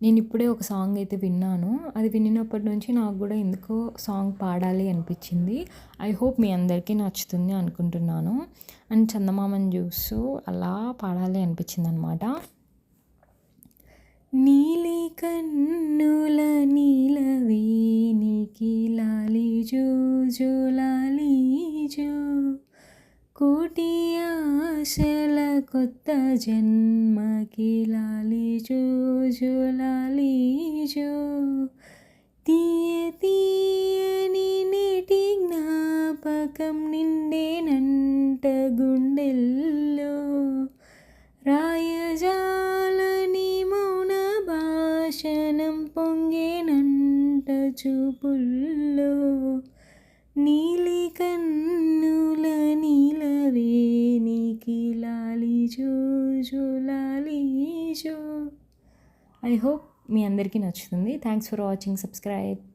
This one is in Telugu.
నేనిప్పుడే ఒక సాంగ్ అయితే విన్నాను. అది వినినప్పటి నుంచి నాకు గూడా ఎందుకో సాంగ్ పాడాలి అనిపిచ్చింది. ఐ హోప్ మీ అందరికీ నచ్చుతుంది అనుకుంటున్నాను. అండ్ చందమామని జూస్తూ అలా పాడాలి అనిపిచ్చిందనమాట. నీలి కన్నుల నీలవేణికి లాలి జో జో లాలి జో కోటి ఆశల కొత్త జన్మకి లాలి జో జో లాలి జో తీయ తీయని నేటి జ్ఞాపకం నిండేనంట గుండెల్లో రాయజాలని మౌన భాషణం పొంగేనంట చూపుల్లో నీలి కన్నుల నీలవేణికి లాలి జో జో లాలి జో. ఐ హోప్ మీ అందరికీ నచ్చుతుంది. Thanks for watching. సబ్స్క్రైబ్.